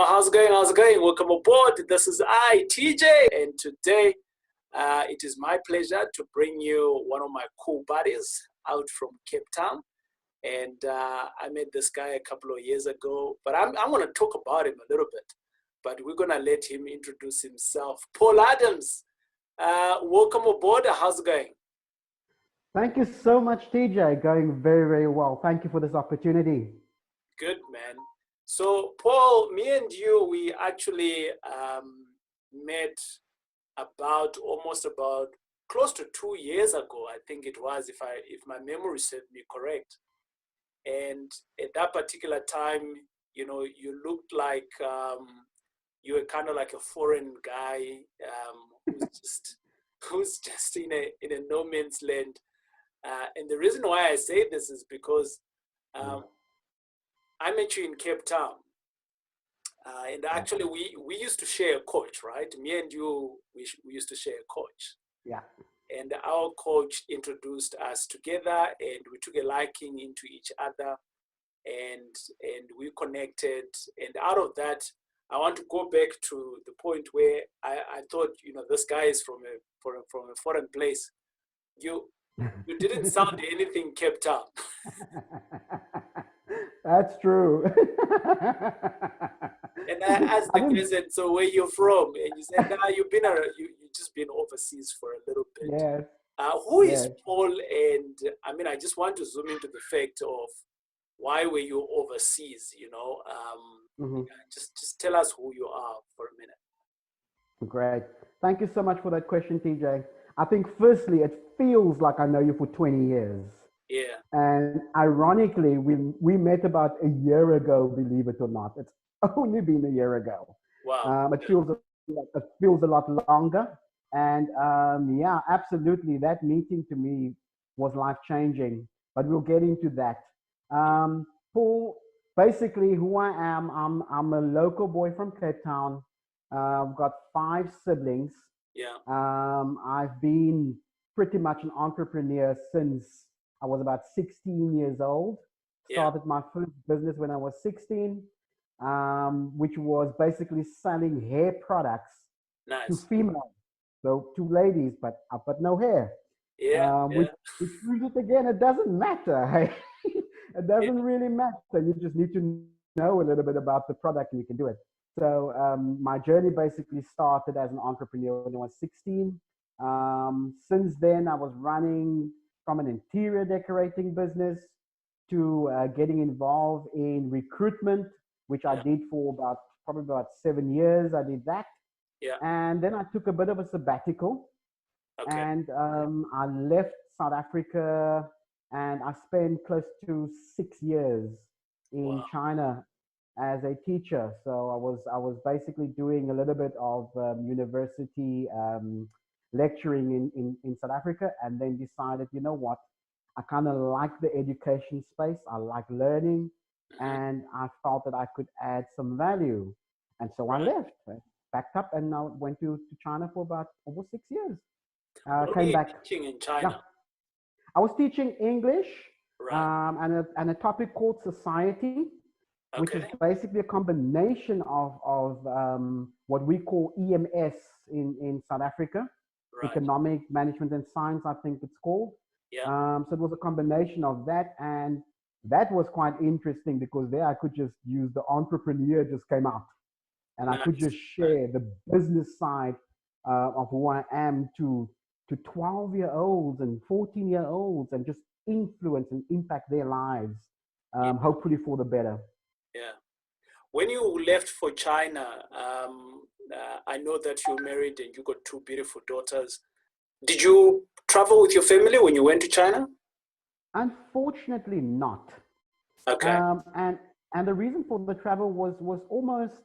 How's it going? How's it going? Welcome aboard. This is I, TJ, and today it is my pleasure to bring you one of my cool buddies out from Cape Town. And I met this guy a couple of years ago, but I'm going to talk about him a little bit. But we're going to let him introduce himself. Paul Adams, welcome aboard. How's it going? Thank you so much, TJ. Going very, very well. Thank you for this opportunity. Good, man. So, Paul, me and you, we actually met almost about close to 2 years ago. I think it was, if my memory serves me correct. And at that particular time, you know, you looked like you were kind of like a foreign guy who's just in a no man's land. And the reason why I say this is because I met you in Cape Town, and actually we used to share a coach, right? Me and you, we used to share a coach. Yeah. And our coach introduced us together, and we took a liking into each other, and we connected. And out of that, I want to go back to the point where I thought, you know, this guy is from a foreign place. You didn't sound anything Cape Town. That's true. And I asked the person, so where you're from? And you said, nah, you've just been overseas for a little bit. Yes. Who is Paul? And I mean, I just want to zoom into the fact of why were you overseas, you know? Just tell us who you are for a minute. Great. Thank you so much for that question, TJ. I think firstly, it feels like I know you for 20 years. Yeah. And ironically, we met about a year ago, believe it or not. It's only been a year ago. Wow. It feels a lot longer. And yeah, absolutely. That meeting to me was life-changing, but we'll get into that. Paul, basically who I am, I'm a local boy from Cape Town. I've got 5 siblings. Yeah. I've been pretty much an entrepreneur since I was about 16 years old. Started my first business when I was 16, which was basically selling hair products to females, so to ladies, but no hair. Yeah. Which proves it again, it doesn't matter. Hey? It doesn't really matter. You just need to know a little bit about the product and you can do it. So my journey basically started as an entrepreneur when I was 16. Since then, I was running from an interior decorating business to getting involved in recruitment, which I did for probably about 7 years. I did that. Yeah. And then I took a bit of a sabbatical. Okay. And I left South Africa and I spent close to 6 years in China as a teacher. So I was basically doing a little bit of university lecturing in South Africa, and then decided, you know what, I kind of like the education space. I like learning, and I felt that I could add some value. And so I left, packed up, and now went to China for about almost 6 years. Came back. Teaching in China? Yeah. I was teaching English and a topic called society, which is basically a combination of what we call EMS in South Africa, Economic Management and Science, I think it's called. Yeah. So it was a combination of that, and that was quite interesting because there I could just use the entrepreneur just came out, and I could just share the business side of who I am to 12-year-olds and 14-year-olds, and just influence and impact their lives, hopefully for the better. Yeah. When you left for China, I know that you're married and you got 2 beautiful daughters. Did you travel with your family when you went to China? Unfortunately not. Okay. And the reason for the travel was almost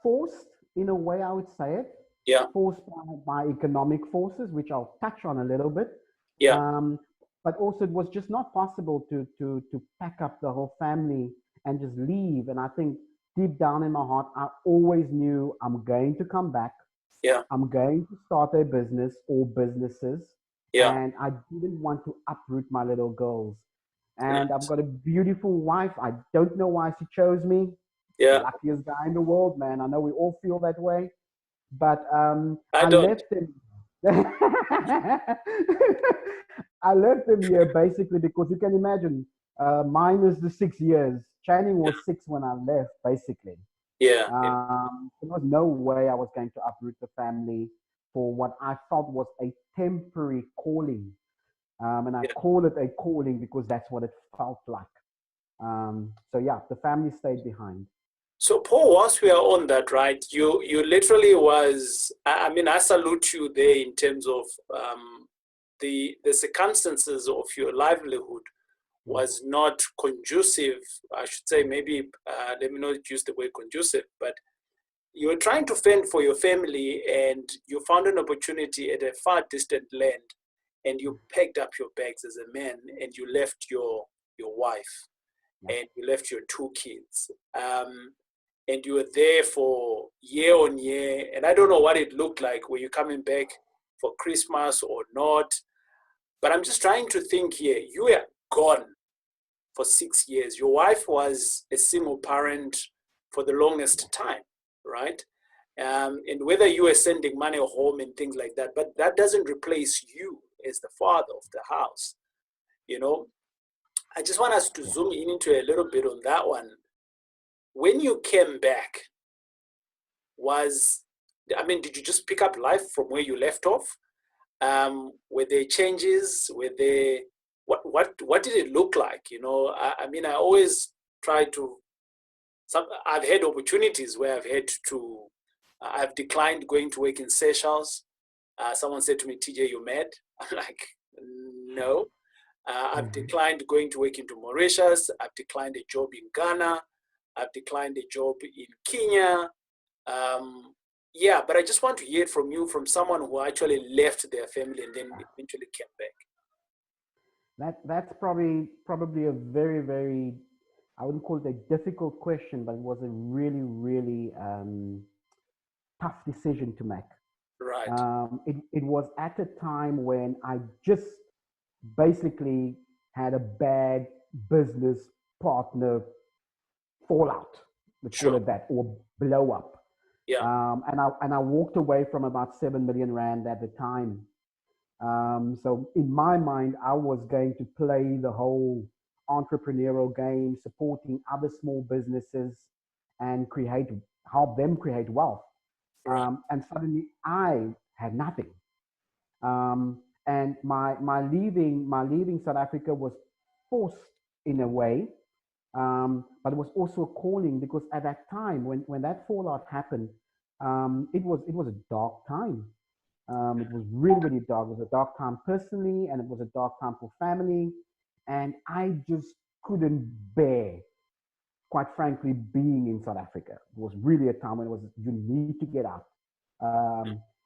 forced in a way, I would say it. Yeah. Forced by economic forces, which I'll touch on a little bit. Yeah. But also it was just not possible to pack up the whole family and just leave. And I think deep down in my heart, I always knew I'm going to come back. Yeah. I'm going to start a business or businesses. Yeah. And I didn't want to uproot my little girls. And I've got a beautiful wife. I don't know why she chose me. Yeah. Luckiest guy in the world, man. I know we all feel that way, but I I don't. left him. I left him here basically because you can imagine, minus the 6 years. Channing Yeah. was 6 when I left, basically. Yeah. Yeah. There was no way I was going to uproot the family for what I felt was a temporary calling. And I Yeah. call it a calling because that's what it felt like. So yeah, the family stayed behind. So Paul, once we are on that, right? You literally was. I mean, I salute you there in terms of the circumstances of your livelihood was not conducive. I should say maybe let me not use the word conducive, but you were trying to fend for your family, and you found an opportunity at a far distant land, and you packed up your bags as a man, and you left your wife, and you left your 2 kids. And you were there for year on year. And I don't know what it looked like. Were you coming back for Christmas or not? But I'm just trying to think here. You were gone for 6 years. Your wife was a single parent for the longest time, right? And whether you were sending money home and things like that, but that doesn't replace you as the father of the house. You know, I just want us to zoom in into a little bit on that one. When you came back, did you just pick up life from where you left off? Were there changes? Were there, what did it look like? You know, I always try to, I've had opportunities where I've declined going to work in Seychelles. Someone said to me, TJ, you mad? I'm like, no. I've declined going to work into Mauritius. I've declined a job in Ghana. I've declined a job in Kenya. Yeah, but I just want to hear from you, from someone who actually left their family and then eventually came back. That's probably a very, very, I wouldn't call it a difficult question, but it was a really, really tough decision to make. Right. It was at a time when I just basically had a bad business partner fallout, let's call it that, or blow up. Yeah. And I walked away from about 7 million rand at the time. So in my mind, I was going to play the whole entrepreneurial game, supporting other small businesses and help them create wealth. And suddenly I had nothing. And my leaving South Africa was forced in a way, but it was also a calling, because at that time when that fallout happened, it was a dark time. It was really, really dark. It was a dark time personally, and it was a dark time for family. And I just couldn't bear, quite frankly, being in South Africa. It was really a time when you need to get out.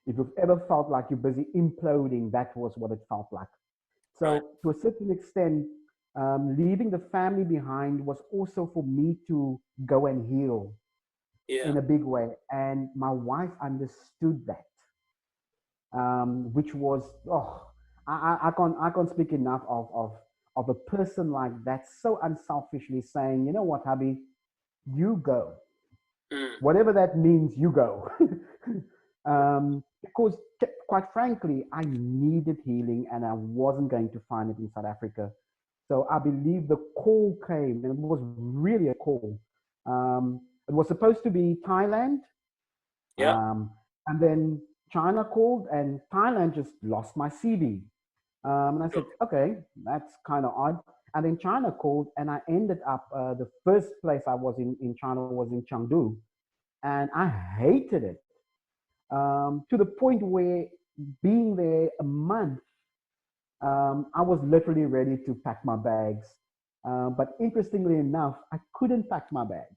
If you've ever felt like you're busy imploding, that was what it felt like. So to a certain extent, leaving the family behind was also for me to go and heal in a big way. And my wife understood that, which was, I can't speak enough of a person like that, so unselfishly saying, you know what, hubby, you go. Whatever that means, you go. Because quite frankly, I needed healing and I wasn't going to find it in South Africa. So I believe the call came, and it was really a call. It was supposed to be Thailand. And then China called, and Thailand just lost my CV. And I said, okay, that's kind of odd. And then China called, and I ended up, the first place I was in China was in Chengdu. And I hated it, to the point where, being there a month, I was literally ready to pack my bags. But interestingly enough, I couldn't pack my bags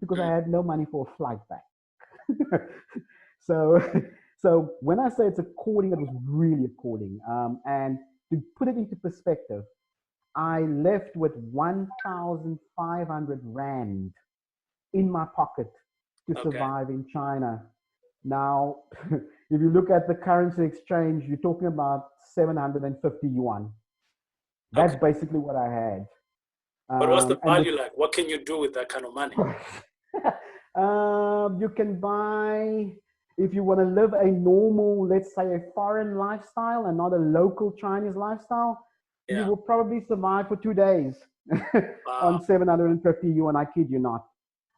because I had no money for a flight back. So, so when I say it's a calling, it was really a calling. And to put it into perspective, I left with 1,500 rand in my pocket to survive in China. Now, if you look at the currency exchange, you're talking about 750 yuan. That's basically what I had. But what's the value like? What can you do with that kind of money? You can buy, if you want to live a normal, let's say a foreign lifestyle and not a local Chinese lifestyle, you Yeah. will probably survive for 2 days Wow. on 750 yuan. I kid you not.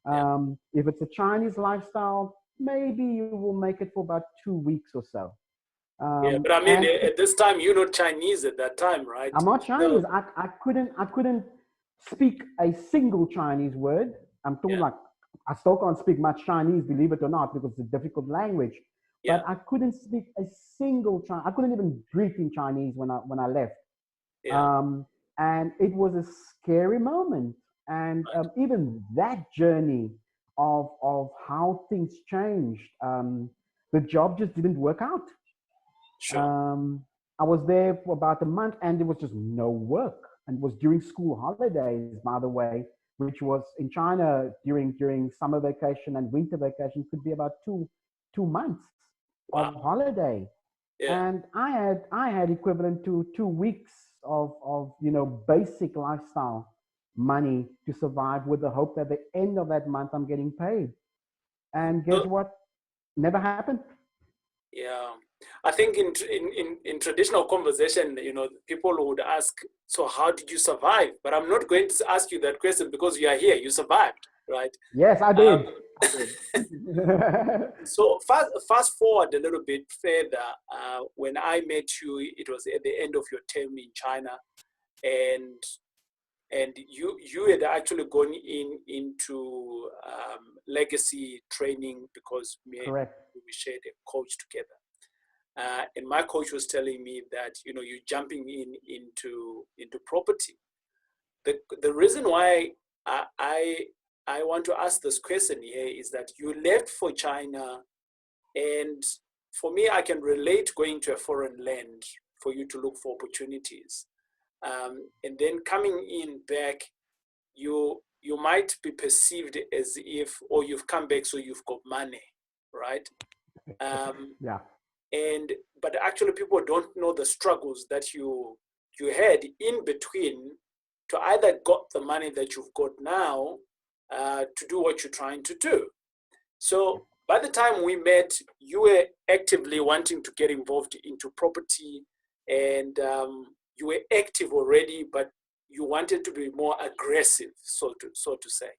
Yeah. If it's a Chinese lifestyle, maybe you will make it for about 2 weeks or so. Yeah. But I mean, And at this time, you're not Chinese at that time, right? I'm not So, Chinese. I couldn't speak a single Chinese word. I'm talking yeah. like I still can't speak much Chinese, believe it or not, because it's a difficult language. Yeah. But I couldn't speak a single Chinese. I couldn't even greet in Chinese when I left. Yeah. Um, and it was a scary moment. And Right. even that journey of how things changed, the job just didn't work out. Sure. Um, I was there for about a month and there was just no work. And it was during school holidays, by the way, which was in China during summer vacation and winter vacation could be about two months Wow. of holiday. Yeah. And I had equivalent to 2 weeks of basic lifestyle money to survive with the hope that at the end of that month I'm getting paid. And guess So, what? Never happened. yeah. I think in traditional conversation, people would ask, so how did you survive? But I'm not going to ask you that question because you are here. You survived, right? Yes, I Um, did. I did. so fast forward a little bit further. When I met you, it was at the end of your term in China, and you had actually gone into legacy training because me and Correct. we shared a coach together. And my coach was telling me that you're jumping into property. The reason why I want to ask this question here is that you left for China, and for me, I can relate going to a foreign land for you to look for opportunities, and then coming in back, you might be perceived as if, or you've come back so you've got money, right? Um, Yeah. and but actually people don't know the struggles that you had in between to either got the money that you've got now to do what you're trying to do. So by the time we met, you were actively wanting to get involved into property, and you were active already, but you wanted to be more aggressive, so to say.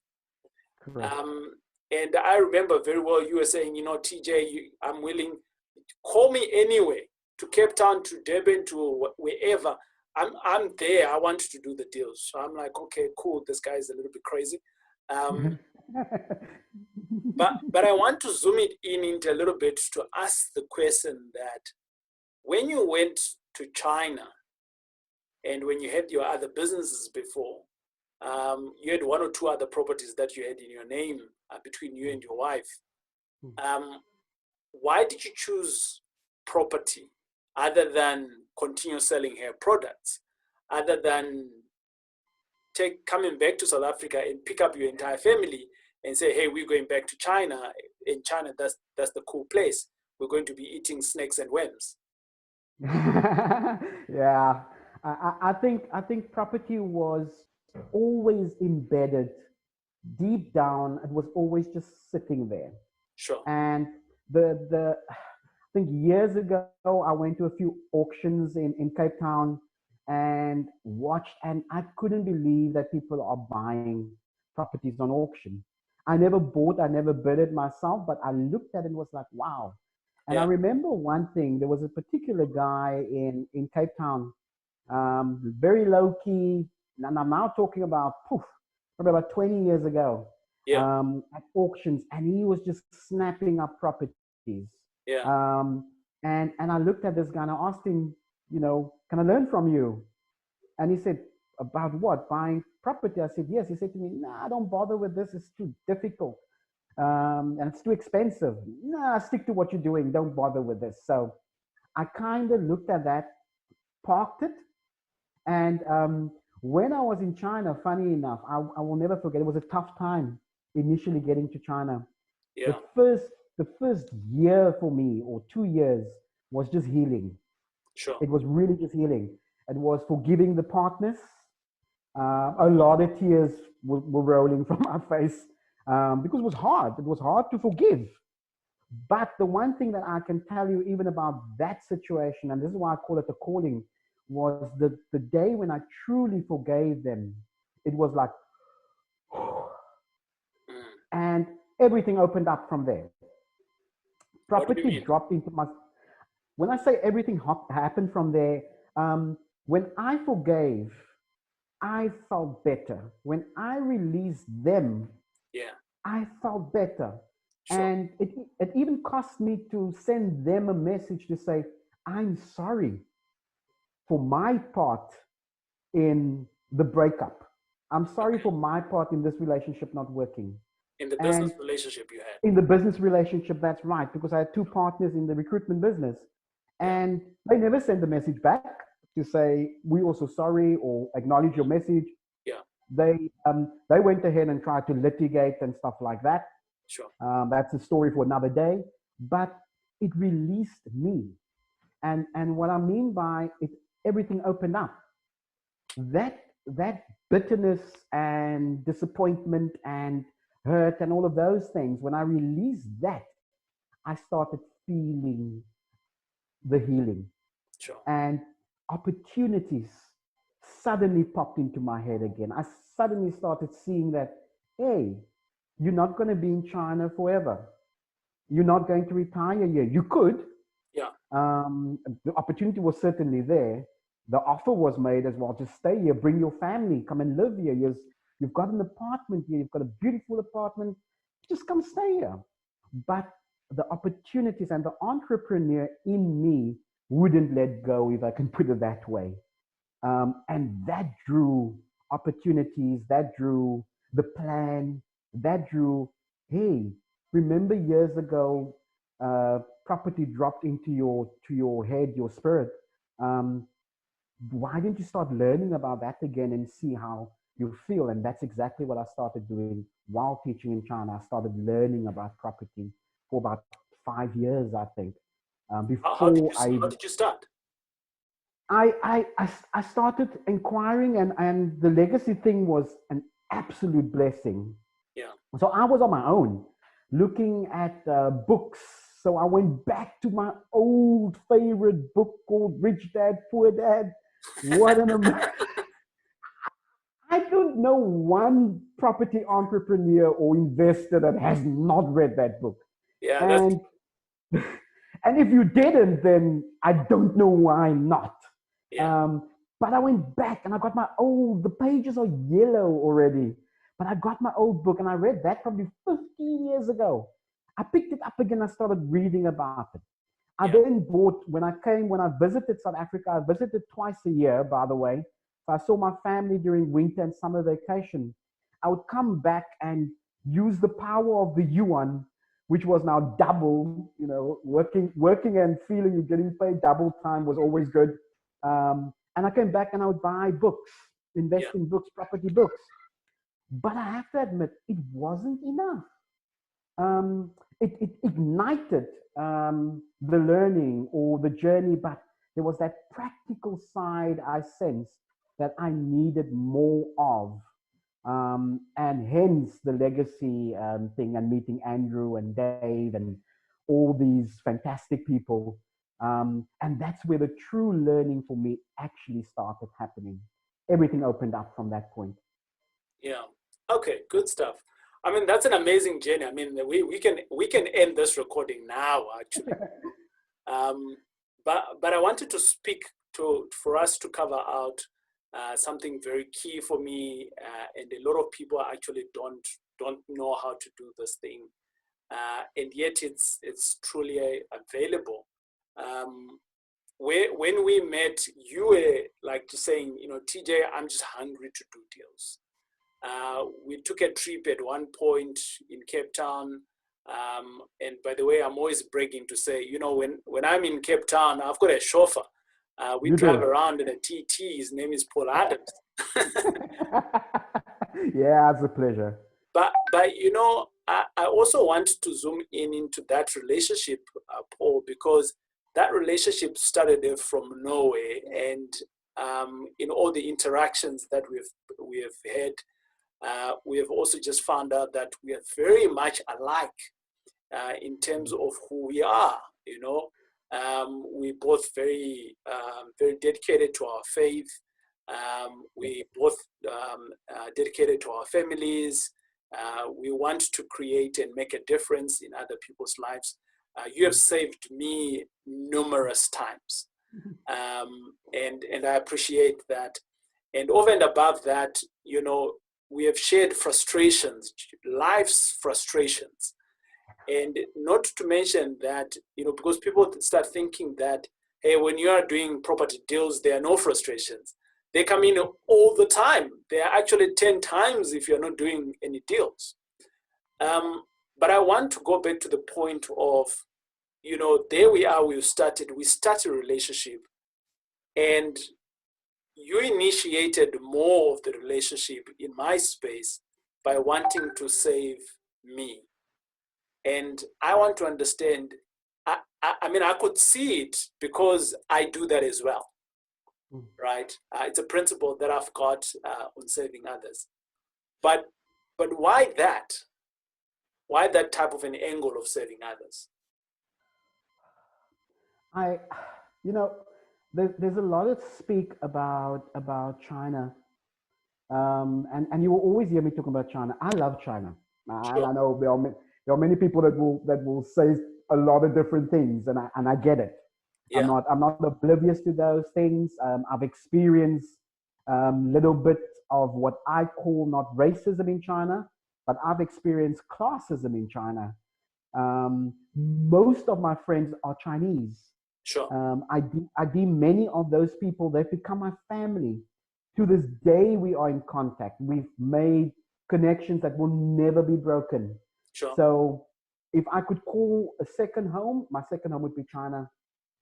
Correct. um, and I remember very well you were saying, TJ, I'm willing, call me anyway, to Cape Town, to Durban, to wherever. I'm there. I want to do the deals. So I'm like, okay, cool. This guy is a little bit crazy. Um, but I want to zoom it in into a little bit to ask the question that when you went to China and when you had your other businesses before, you had one or two other properties that you had in your name between you and your wife. Why did you choose property other than continue selling hair products, other than coming back to South Africa and pick up your entire family and say, hey, we're going back to China. In China, that's the cool place. We're going to be eating snakes and worms. Yeah. I think property was always embedded deep down. It was always just sitting there. Sure. And I think years ago I went to a few auctions in Cape Town and watched, and I couldn't believe that people are buying properties on auction. I never bought, I never bid it myself, but I looked at it and was like, wow. And I Yeah. remember one thing, there was a particular guy in Cape Town, very low key, and I'm now talking about, probably about 20 years ago, Yeah. at auctions, and he was just snapping up properties. Yeah. And I looked at this guy and I asked him, can I learn from you? And he said, about what? Buying property? I said, yes. He said to me, nah, don't bother with this. It's too difficult. And it's too expensive. Nah, stick to what you're doing. Don't bother with this. So I kind of looked at that, parked it. And when I was in China, funny enough, I will never forget, it was a tough time initially getting to China. The Yeah. first, the first year for me, or 2 years, was just healing. Sure. It was really just healing. It was forgiving the partners. A lot of tears were rolling from my face. because it was hard. It was hard to forgive. But the one thing that I can tell you, even about that situation, and this is why I call it a calling, was the day when I truly forgave them. It was like, and everything opened up from there. What do you Property mean? dropped into my. When I say everything happened from there, when I forgave, I felt better. When I released them, Yeah, I felt better. sure. And it even cost me to send them a message to say, I'm sorry for my part in the breakup. I'm sorry Okay. for my part in this relationship not working. In the business And relationship you had. in the business relationship, that's right, because I had two partners in the recruitment business. Yeah, And they never sent the message back to say, we also sorry or acknowledge your message. yeah, They went ahead and tried to litigate and stuff like that. sure. That's a story for another day. But it released me. And what I mean by it, everything opened up. That bitterness and disappointment and hurt and all of those things, when I released that, I started feeling the healing. Sure. And opportunities suddenly popped into my head again. I suddenly started seeing that, hey, you're not going to be in China forever. You're not going to retire here. You could. Yeah, The opportunity was certainly there. The offer was made as well. Just stay here, bring your family, come and live here. You've got an apartment here. You've got a beautiful apartment. Just come stay here. But the opportunities and the entrepreneur in me wouldn't let go, if I can put it that way. And that drew opportunities, that drew the plan, that drew, hey, remember years ago, property dropped into your head, your spirit. Um, why didn't you start learning about that again and see how you feel? And that's exactly what I started doing while teaching in China. I started learning about property for about 5 years, I think. how did Before how did you start? I started inquiring, and the legacy thing was an absolute blessing. Yeah, So I was on my own looking at books. So I went back to my old favorite book called Rich Dad, Poor Dad. What an I don't know one property entrepreneur or investor that has not read that book. yeah, that's And and if you didn't, then I don't know why not. yeah, Um, but I went back and I got my old, the pages are yellow already. But I got my old book and I read that probably 15 years ago. I picked it up again. I started reading about it. I yeah, then bought, when I visited South Africa, I visited twice a year, by the way. So I saw my family during winter and summer vacation. I would come back and use the power of the yuan, which was now double, working and feeling you're getting paid double time was always good. And I came back and I would buy books, invest yeah, in books, property books. But I have to admit, it wasn't enough. It ignited the learning or the journey, but there was that practical side I sensed that I needed more of. And hence the legacy thing and meeting Andrew and Dave and all these fantastic people. And that's where the true learning for me actually started happening. Everything opened up from that point. yeah. Okay, good stuff. I mean, that's an amazing journey. I mean, we can end this recording now, actually. But I wanted to speak for us to cover out something very key for me, and a lot of people actually don't know how to do this thing, and yet it's truly available. When we met, you were like just saying, TJ, I'm just hungry to do deals. We took a trip at one point in Cape Town. And by the way, I'm always bragging to say, when I'm in Cape Town, I've got a chauffeur. We You drive do. around in a TT. His name is Paul Adams. Yeah, it's a pleasure. But I also want to zoom into that relationship, Paul, because that relationship started from Norway, and in all the interactions that we have had, we have also just found out that we are very much alike in terms of who we are. You know, we both very dedicated to our faith. We both dedicated to our families. We want to create and make a difference in other people's lives. You have saved me numerous times, and I appreciate that. And over and above that, you know, we have shared frustrations, life's frustrations. And not to mention that, you know, because people start thinking that, hey, when you are doing property deals, there are no frustrations. They come in all the time. They are actually 10 times if you're not doing any deals. But I want to go back to the point of, you know, there we are, we started a relationship, and you initiated more of the relationship in my space by wanting to save me. And I want to understand, I mean, I could see it because I do that as well, right? It's a principle that I've got on saving others. But why that? Why that type of an angle of saving others? You know, there's a lot to speak about China, and you will always hear me talking about China. I love China, and Sure. I know there are many people that will say a lot of different things, and I get it. Yeah. I'm not oblivious to those things. I've experienced little bit of what I call not racism in China, but I've experienced classism in China. Most of my friends are Chinese. Sure. I deem many of those people, they've become my family. To this day, we are in contact. We've made connections that will never be broken. Sure. So if I could call a second home, my second home would be China.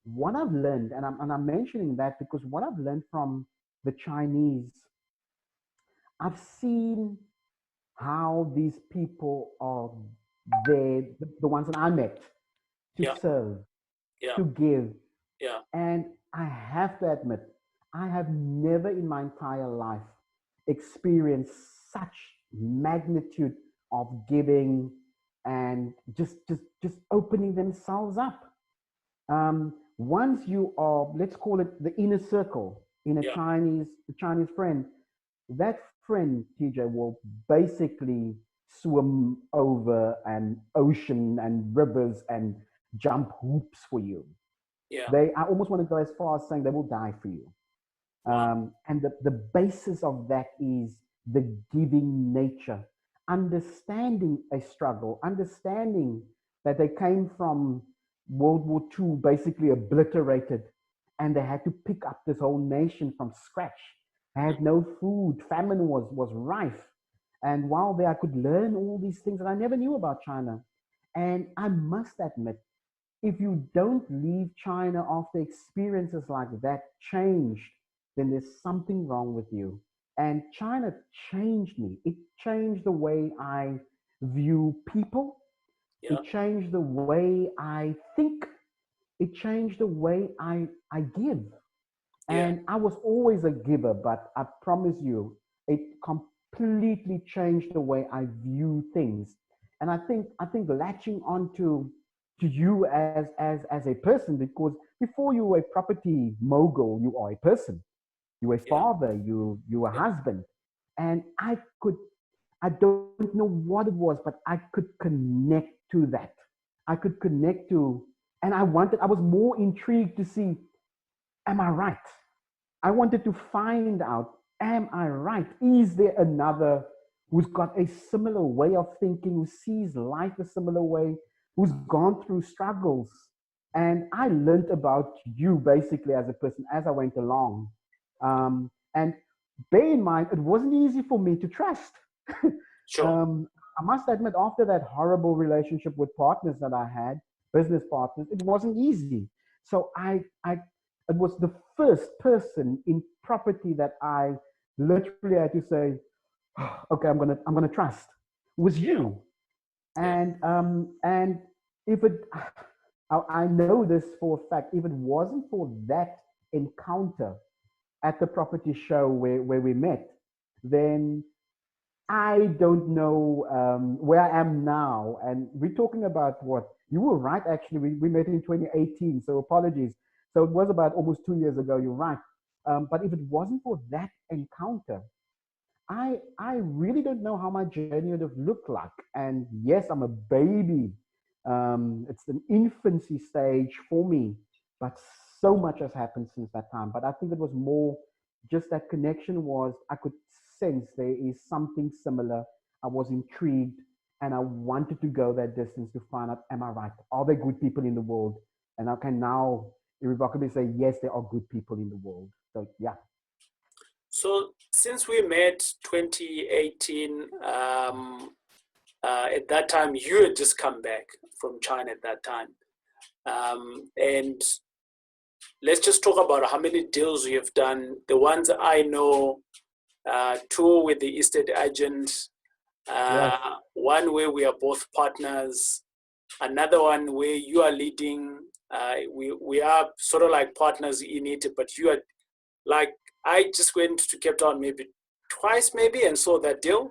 What I've learned, and I'm mentioning that because what I've learned from the Chinese, I've seen how these people are there, the ones that I met, to Yeah. serve, Yeah. to give. Yeah. And I have to admit, I have never in my entire life experienced such magnitude of giving and just opening themselves up. Once you are, let's call it the inner circle in a Yeah. Chinese friend, that friend, TJ, will basically swim over an ocean and rivers and jump hoops for you. Yeah. I almost want to go as far as saying they will die for you. Wow. And the basis of that is the giving nature, understanding a struggle, understanding that they came from World War II basically obliterated, and they had to pick up this whole nation from scratch. Had no food, famine was rife. And while there, I could learn all these things that I never knew about China. And I must admit, if you don't leave China after experiences like that changed, then there's something wrong with you. And China changed me. It changed the way I view people. Yeah. It changed the way I think. It changed the way I give. Yeah. And I was always a giver, but I promise you, it completely changed the way I view things. And I think latching on to you as a person, because before you were a property mogul, you are a person. You were a Yeah. father, you were a Yeah. husband. And I don't know what it was, but I could connect to that. I could connect to, and I was more intrigued to see, am I right? I wanted to find out, am I right? Is there another who's got a similar way of thinking, who sees life a similar way, who's gone through struggles? And I learned about you basically as a person as I went along. And bear in mind, it wasn't easy for me to trust. Sure. I must admit, after that horrible relationship with partners that I had, business partners, it wasn't easy. So it was the first person in property that I literally had to say, okay, I'm gonna trust. Was Yeah. you. Yeah. And if it, I know this for a fact, if it wasn't for that encounter at the property show where we met, then I don't know where I am now. And we're talking about what? You were right, actually. We met in 2018, so apologies. So it was about almost 2 years ago. You're right. But if it wasn't for that encounter, I really don't know how my journey would have looked like. And yes, I'm a baby. It's an infancy stage for me, but so much has happened since that time. But I think it was more just that connection was I could sense there is something similar. I was intrigued and I wanted to go that distance to find out, am I right? Are there good people in the world? And I can now irrevocably say, yes, there are good people in the world. So yeah. So since we met 2018, at that time you had just come back from China at that time, and let's just talk about how many deals you have done. The ones I know, two with the estate agent, Yes. one where we are both partners, another one where you are leading. We are sort of like partners in it, but you are like, I just went to Cape Town maybe twice maybe and saw that deal,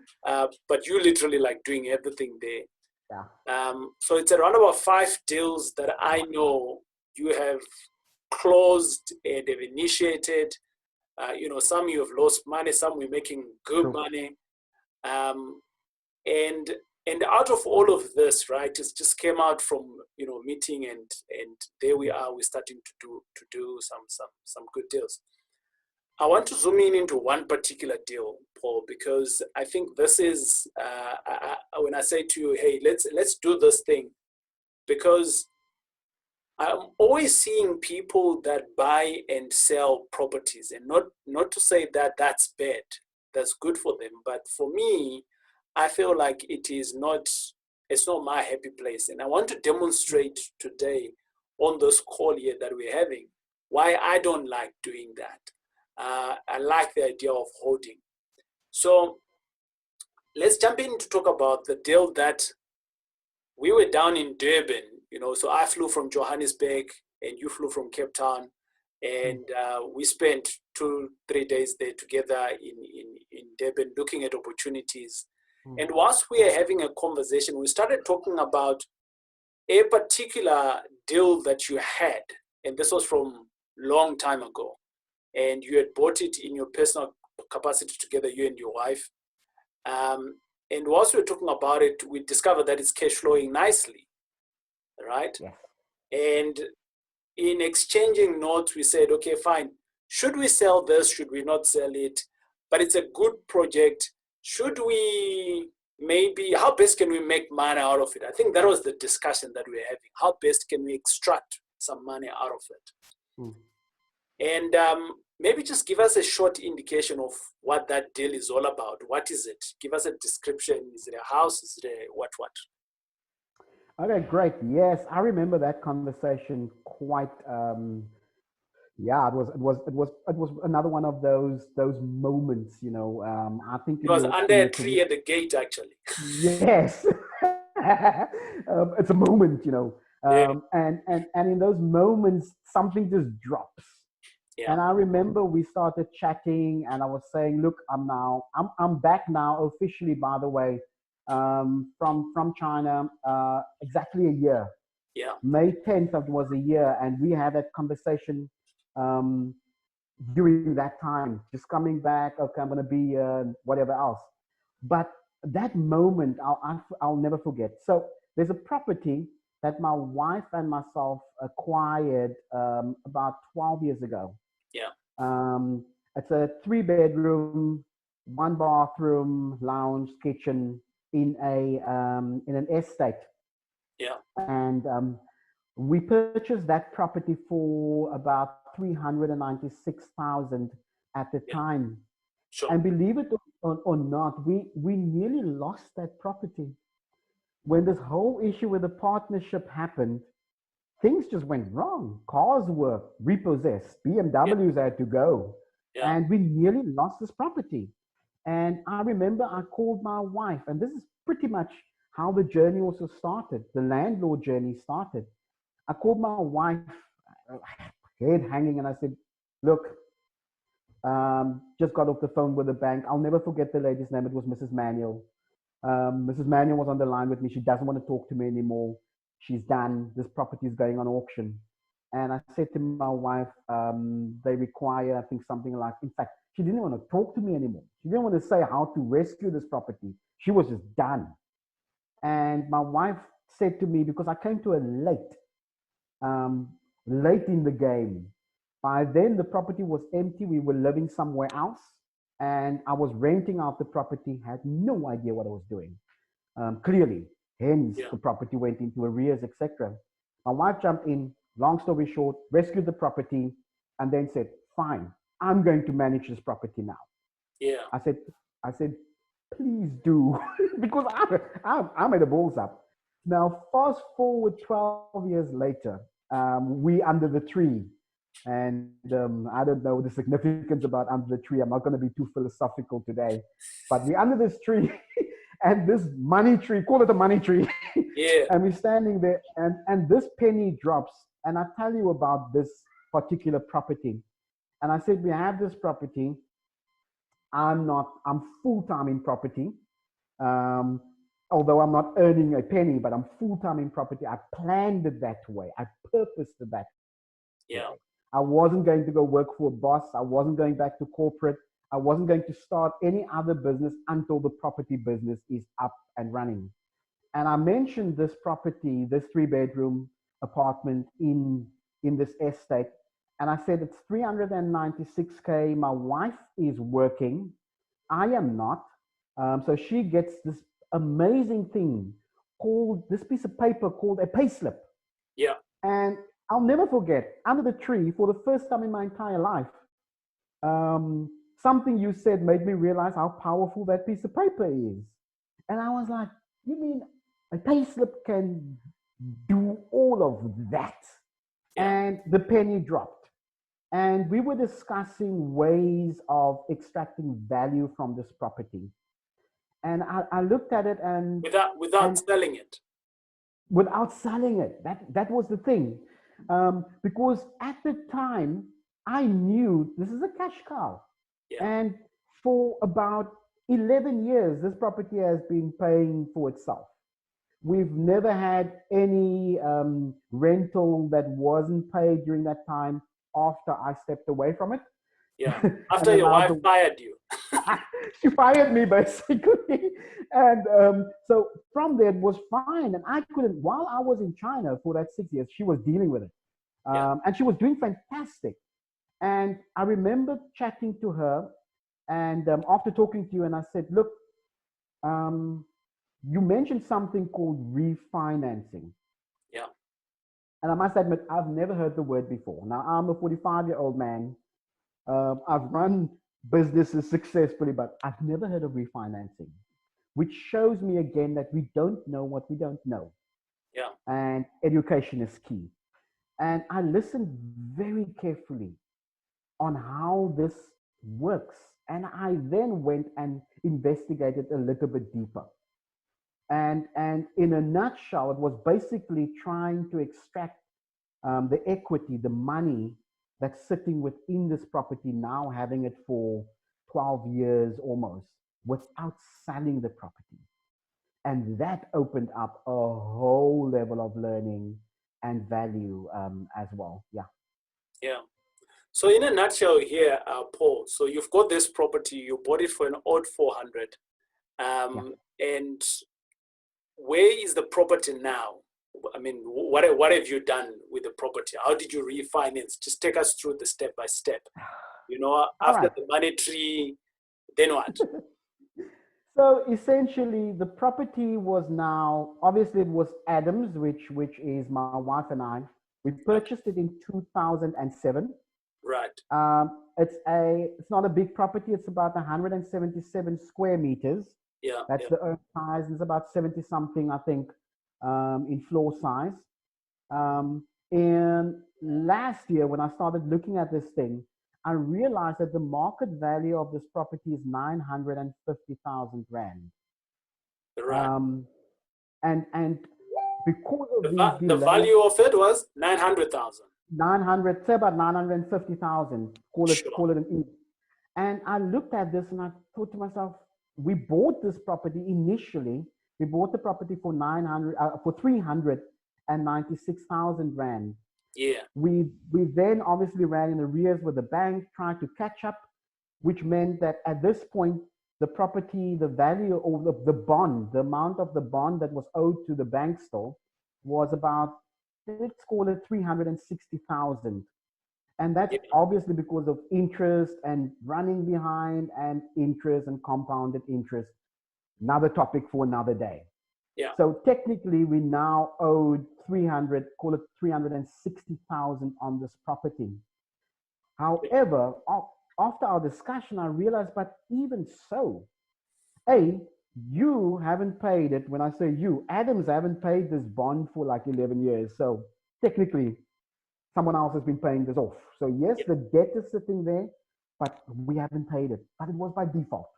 but you literally like doing everything there. Yeah. So it's around about 5 deals that I know you have closed and have initiated. Some you have lost money, some we're making good True. money. Um, and out of all of this, right, it just came out from meeting, and there we are. We're starting to do some good deals. I want to zoom in into one particular deal, Paul, because I think this is when I say to you, hey, let's do this thing, because I'm always seeing people that buy and sell properties, and not to say that that's bad, that's good for them, but for me, I feel like it's not my happy place, and I want to demonstrate today on this call here that we're having why I don't like doing that. I like the idea of holding. So let's jump in to talk about the deal that we were down in Durban. So I flew from Johannesburg and you flew from Cape Town, and we spent 2-3 days there together in Durban looking at opportunities. And whilst we are having a conversation, we started talking about a particular deal that you had, and this was from long time ago, and you had bought it in your personal capacity together, you and your wife. And whilst we were talking about it, we discovered that it's cash flowing nicely, right? Yes. And in exchanging notes, we said, okay, fine. Should we sell this? Should we not sell it? But it's a good project. Should we maybe, how best can we make money out of it? I think that was the discussion that we were having. How best can we extract some money out of it? And maybe just give us a short indication of what that deal is all about. What is it? Give us a description. Is it a house? Is it a what? Okay, great. Yes, I remember that conversation quite. Yeah, it was another one of those moments. I think It was under a tree at the gate, actually. Yes, it's a moment. Yeah. And in those moments, something just drops. Yeah. And I remember we started chatting, and I was saying, "Look, I'm back now officially, by the way, from China, exactly a year. Yeah. May 10th it was a year, and we had that conversation um, during that time. Just coming back, okay, I'm gonna be whatever else. But that moment, I'll never forget. So there's a property that my wife and myself acquired about 12 years ago. Yeah. It's a 3-bedroom, 1 bathroom, lounge, kitchen in an estate. Yeah. And we purchased that property for about 396,000 at the time. Sure. And believe it or not, we nearly lost that property. When this whole issue with the partnership happened, things just went wrong. Cars were repossessed, BMWs had to go, and we nearly lost this property. And I remember I called my wife, and this is pretty much how the journey also started. The landlord journey started. I called my wife, head hanging, and I said, "Look, Just got off the phone with the bank. I'll never forget the lady's name. It was Mrs. Manuel. Mrs. Manuel was on the line with me. She doesn't want to talk to me anymore. She's done. This property is going on auction. And I said to my wife, they require, I think, something like, in fact, she didn't want to talk to me anymore. She didn't want to say how to rescue this property. She was just done. And my wife said to me, because I came to her late in the game. By then, the property was empty. We were living somewhere else. And I was renting out the property, had no idea what I was doing. Clearly, hence the property went into arrears, etc. My wife jumped in, long story short, rescued the property, and then said, fine, I'm going to manage this property now. Yeah. I said, please do, because I'm at a balls up. Now, fast forward 12 years later, we under the tree. And I don't know the significance about under the tree. I'm not going to be too philosophical today. But we're under this tree and this money tree, call it a money tree. Yeah. And we're standing there and this penny drops. And I tell you about this particular property. And I said, we have this property. I'm full-time in property. Although I'm not earning a penny, but I'm full-time in property. I planned it that way. I purposed it that way. Yeah. I wasn't going to go work for a boss. I wasn't going back to corporate. I wasn't going to start any other business until the property business is up and running. And I mentioned this property, this 3-bedroom apartment in this estate. And I said, it's 396K. My wife is working. I am not. So she gets this amazing thing called, this piece of paper called a payslip. Yeah. And I'll never forget, under the tree, for the first time in my entire life, something you said made me realize how powerful that piece of paper is. And I was like, you mean a payslip can do all of that? Yeah. And the penny dropped. And we were discussing ways of extracting value from this property. And I looked at it and without selling it. Without selling it. That was the thing. Because at the time, I knew this is a cash cow. Yeah. And for about 11 years, this property has been paying for itself. We've never had any rental that wasn't paid during that time after I stepped away from it. Yeah, after your wife fired you. She fired me, basically. And so from there, it was fine. And I couldn't, while I was in China for that 6 years, she was dealing with it. And she was doing fantastic. And I remember chatting to her. And after talking to you, and I said, look, you mentioned something called refinancing. Yeah. And I must admit, I've never heard the word before. Now, I'm a 45-year-old man. I've run businesses successfully, but I've never heard of refinancing, which shows me again that we don't know what we don't know. Yeah. And education is key. And I listened very carefully on how this works. And I then went and investigated a little bit deeper. And in a nutshell, it was basically trying to extract the equity, the money that's sitting within this property now, having it for 12 years almost, without selling the property. And that opened up a whole level of learning and value as well. Yeah. Yeah. So in a nutshell here, Paul, so you've got this property, you bought it for an odd 400. And where is the property now? I mean, what have you done with the property? How did you refinance? Just take us through the step by step. You know, after the money tree, then what? So essentially, the property was now, obviously it was Adams, which is my wife and I. We purchased it in 2007. Right. It's not a big property. It's about 177 square meters. Yeah. That's the earth size. It's about 70 something, I think, in floor size. And last year, when I started looking at this thing, I realized that the market value of this property is 950,000 rand. Right. And because of the value of it was 900,000. 900, say about 950,000. Call it an E. And I looked at this and I thought to myself, we bought this property initially. We bought the property for 396,000 rand. Yeah. We then obviously ran in arrears with the bank, trying to catch up, which meant that at this point, the property, the value of the bond, the amount of the bond that was owed to the bank still was about, let's call it 360,000. And that's Yeah. obviously because of interest and running behind and interest and compounded interest. Another topic for another day. Yeah. So technically, we now owed 300, call it 360,000 on this property. However, after our discussion, I realized, but even so, you haven't paid it. When I say you, Adams haven't paid this bond for like 11 years. So technically, someone else has been paying this off. So yes, Yeah. the debt is sitting there, but we haven't paid it. But it was by default.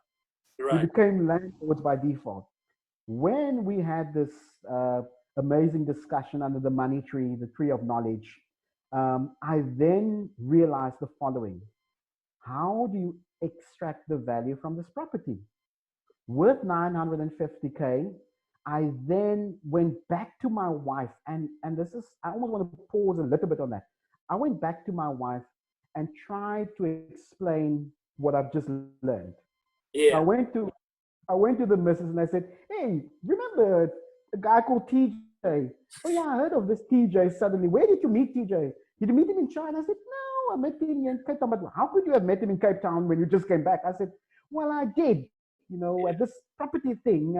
We Right. became landlords by default. When we had this amazing discussion under the money tree, the tree of knowledge, I then realized the following. How do you extract the value from this property? With 950K, I then went back to my wife, and this is, I almost want to pause a little bit on that. I went back to my wife and tried to explain what I've just learned. Yeah. I went to the missus and I said, hey, remember a guy called TJ? Oh yeah, I heard of this TJ suddenly. Where did you meet TJ? Did you meet him in China? I said, no, I met him in Cape Town. But how could you have met him in Cape Town when you just came back? I said, well, I did, Yeah. at this property thing.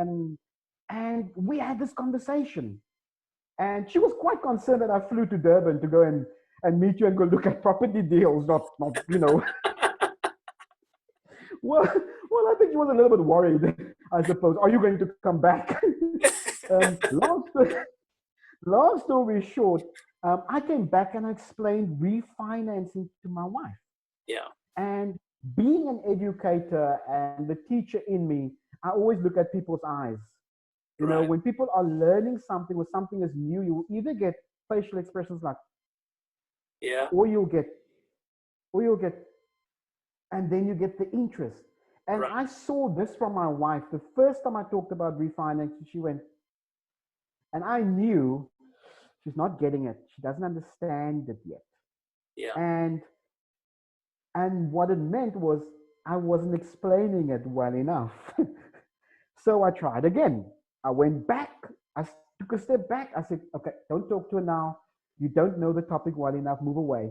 And we had this conversation. And she was quite concerned that I flew to Durban to go and meet you and go look at property deals, not Well, I think she was a little bit worried, I suppose. Are you going to come back? um, long, story, long story short, I came back and I explained refinancing to my wife. Yeah. And being an educator and the teacher in me, I always look at people's eyes. Right. When people are learning something or something is new, you will either get facial expressions like, Yeah. or you'll get, and then you get the interest. And Right. I saw this from my wife. The first time I talked about refinancing, she went, and I knew she's not getting it. She doesn't understand it yet. Yeah. And what it meant was I wasn't explaining it well enough. So I tried again. I went back. I took a step back. I said, okay, don't talk to her now. You don't know the topic well enough. Move away.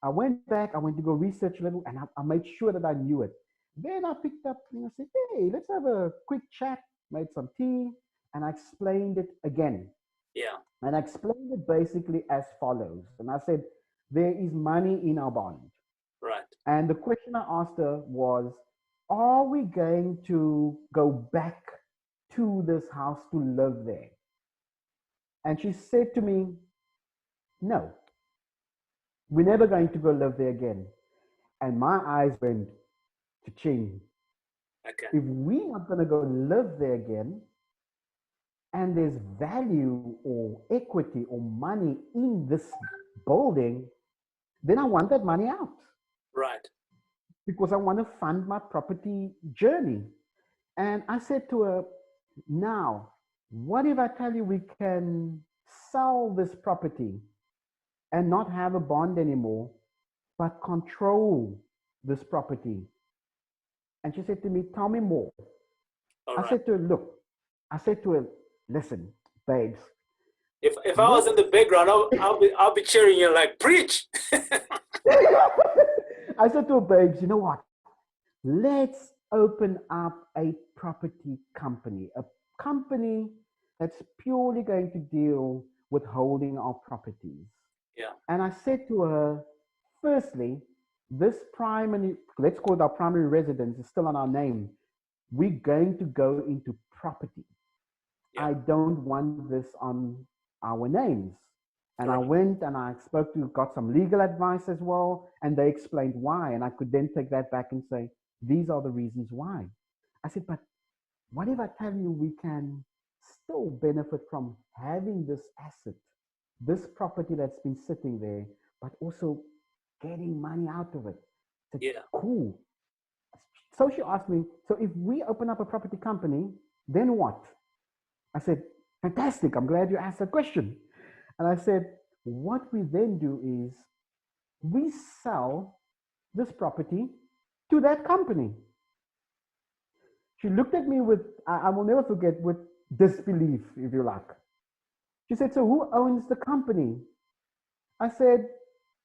I went back. I went to go research a little, and I made sure that I knew it. Then I picked up and I said, hey, let's have a quick chat. Made some tea, and I explained it again. Yeah. And I explained it basically as follows. And I said, there is money in our bond. Right. And the question I asked her was, are we going to go back to this house to live there? And she said to me, no, we're never going to go live there again. And my eyes went to ching. Okay. If we're not going to go live there again, and there's value or equity or money in this building, then I want that money out Right. because I want to fund my property journey. And I said to her, now, what if I tell you we can sell this property and not have a bond anymore, but control this property? And she said to me, tell me more. All I right. said to her, look, I said to her, listen, babes. If I was in the background, I'll be cheering you like preach. I said to her, babes, you know what? Let's open up a property company, a company that's purely going to deal with holding our properties. Yeah. And I said to her, firstly, this primary, let's call it our primary residence, is still on our name. We're going to go into property. Yeah. I don't want this on our names. And I Right. went and I got some legal advice as well. And they explained why. And I could then take that back and say, these are the reasons why. I said, but what if I tell you we can still benefit from having this asset, this property that's been sitting there, but also getting money out of it? I said, Yeah. cool. So she asked me, so if we open up a property company, then what? I said, fantastic. I'm glad you asked that question. And I said, what we then do is we sell this property to that company. She looked at me with, I will never forget, with disbelief, if you like. She said, so who owns the company? I said,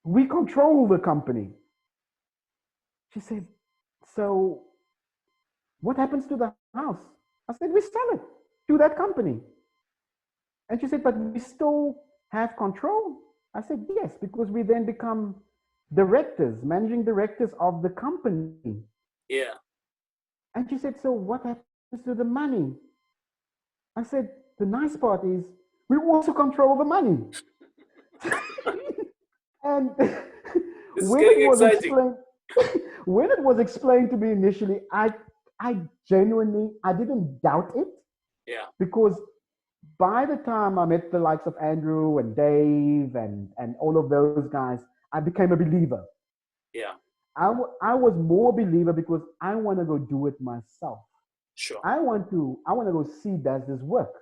we control the company. She said, so what happens to the house? I said, we sell it to that company. And she said, but we still have control. I said, yes, because we then become directors, managing directors of the company. Yeah. And she said, so what happens to the money? I said, the nice part is we also control the money. And when it was explained, when it was explained to me initially, I genuinely, I didn't doubt it. Yeah. Because by the time I met the likes of Andrew and Dave and all of those guys, I became a believer. Yeah. I was more a believer because I want to go do it myself. Sure. I want to go see, does this work?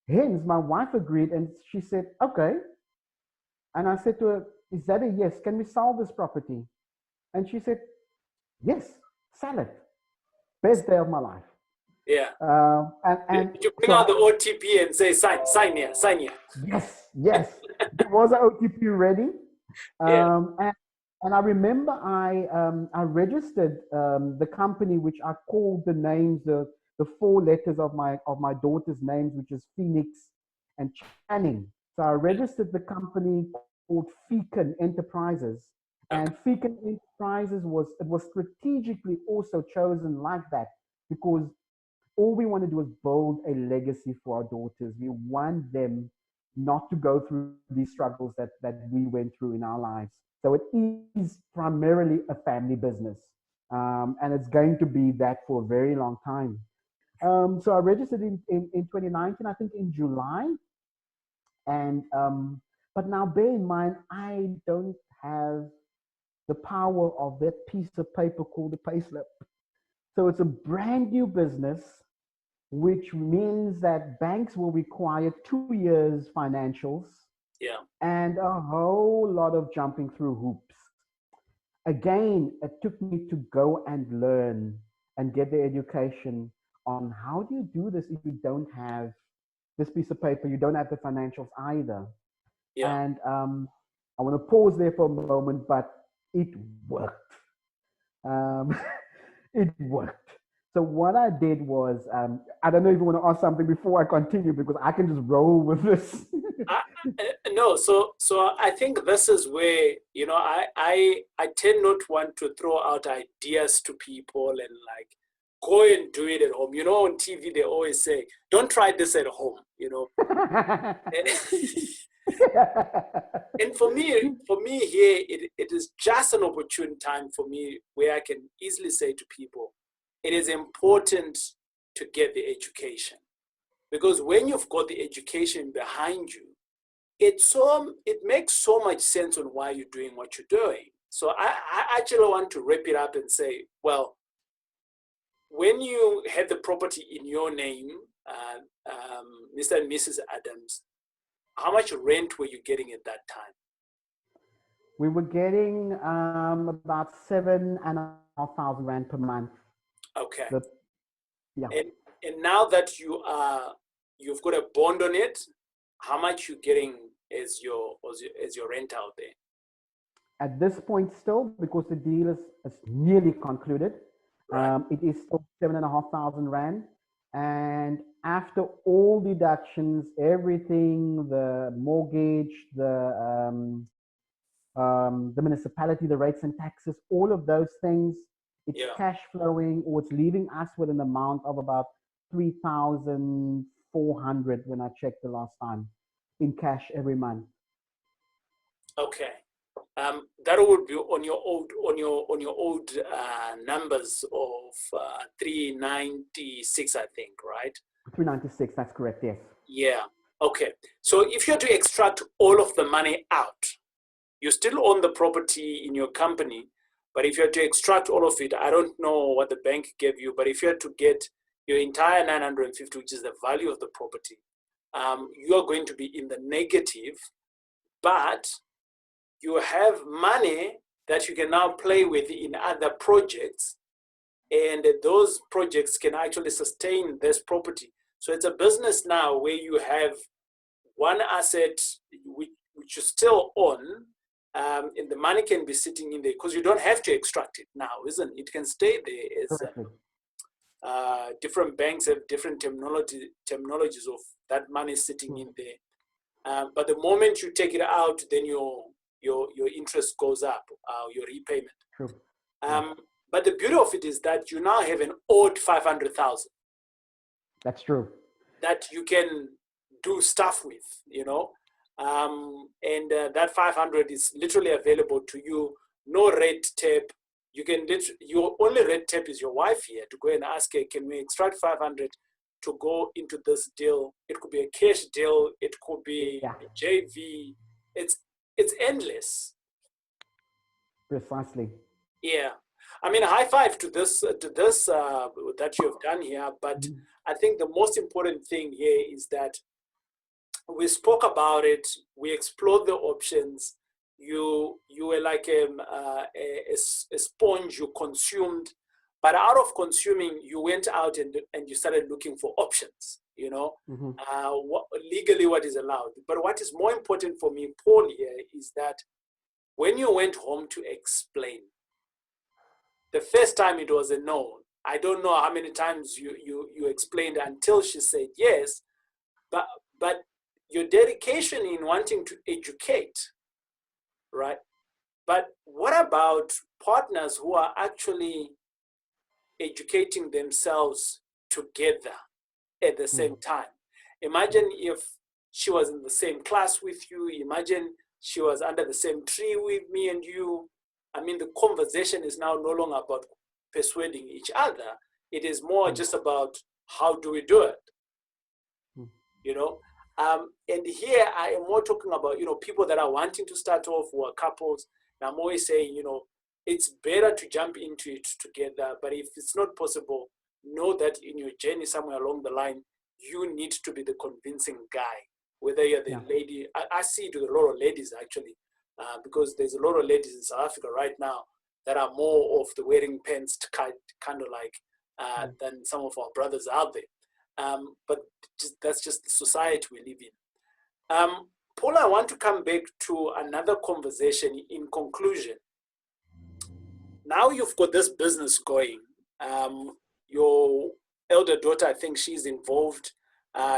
Hence, my wife agreed and she said, okay. And I said to her, is that a yes? Can we sell this property? And she said, yes, sell it. Best day of my life. Yeah. And you bring out the OTP and say, sign here. Yes. There was an OTP ready. Yeah. And I remember I registered the company, which I called the names, the four letters of my daughter's names, which is Phoenix and Channing. So I registered the company called Feakin Enterprises. And Feakin Enterprises was strategically also chosen like that because all we want to do is build a legacy for our daughters. We want them not to go through these struggles that we went through in our lives. So it is primarily a family business. And it's going to be that for a very long time. So I registered in 2019, I think in July. And but now bear in mind, I don't have the power of that piece of paper called a payslip. So it's a brand new business, which means that banks will require 2 years financials. Yeah. And a whole lot of jumping through hoops. Again, it took me to go and learn and get the education on how do you do this if you don't have this piece of paper, you don't have the financials either. Yeah. And I want to pause there for a moment, but it worked. It worked. So what I did was, I don't know if you want to ask something before I continue, because I can just roll with this. No, so I think this is where, I tend not want to throw out ideas to people and like go and do it at home. On TV they always say, don't try this at home, And for me here, it is just an opportune time for me where I can easily say to people, it is important to get the education. Because when you've got the education behind you, it makes so much sense on why you're doing what you're doing. So I actually want to wrap it up and say, well, when you had the property in your name, Mr. and Mrs. Adams, how much rent were you getting at that time? We were getting about 7,500 rand per month. Okay. Yeah. And now that you've got a bond on it, how much you getting as your rent out there? At this point still, because the deal is nearly concluded, right. It is still 7,500 rand. And after all deductions, everything, the mortgage, the municipality, the rates and taxes, all of those things, it's cash flowing, or it's leaving us with an amount of about 3,400 when I checked the last time in cash every month. Okay. That would be on your old numbers of 396, I think, right? 396, that's correct, yes. Yeah. Okay. So if you had to extract all of the money out, you still own the property in your company, But if you had to extract all of it, I don't know what the bank gave you, but if you had to get your entire 950, which is the value of the property, you are going to be in the negative, but you have money that you can now play with in other projects, and those projects can actually sustain this property. So it's a business now where you have one asset which you still own, and the money can be sitting in there because you don't have to extract it now, isn't it? It can stay there as different banks have different terminologies of that money sitting in there. But the moment you take it out, then your interest goes up, your repayment. True. But the beauty of it is that you now have an owed 500,000. That's true. That you can do stuff with, you know, and that 500 is literally available to you. No red tape. You can your only red tape is your wife here to go and ask her, can we extract 500 to go into this deal? It could be a cash deal. It could be a JV. It's endless. Precisely. Yeah. I mean, high five to this that you have done here. But I think the most important thing here is that we spoke about it. We explored the options. You were like a sponge. You consumed, but out of consuming, you went out and you started looking for options. You know, legally what is allowed. But what is more important for me, Paul, here is that when you went home to explain, the first time it was a no. I don't know how many times you explained until she said yes, but your dedication in wanting to educate, right? But what about partners who are actually educating themselves together at the same time? Imagine if she was in the same class with you. Imagine she was under the same tree with me and you. I mean, the conversation is now no longer about persuading each other. It is more just about how do we do it, you know? And here I am more talking about, you know, people that are wanting to start off who are couples. And I'm always saying, you know, it's better to jump into it together. But if it's not possible, know that in your journey somewhere along the line, you need to be the convincing guy, whether you're the lady. I see it with a lot of ladies actually. Because there's a lot of ladies in South Africa right now that are more of the wearing pants kind of like than some of our brothers out there. But that's just the society we live in. Paul, I want to come back to another conversation in conclusion. Now you've got this business going. Your elder daughter, I think she's involved.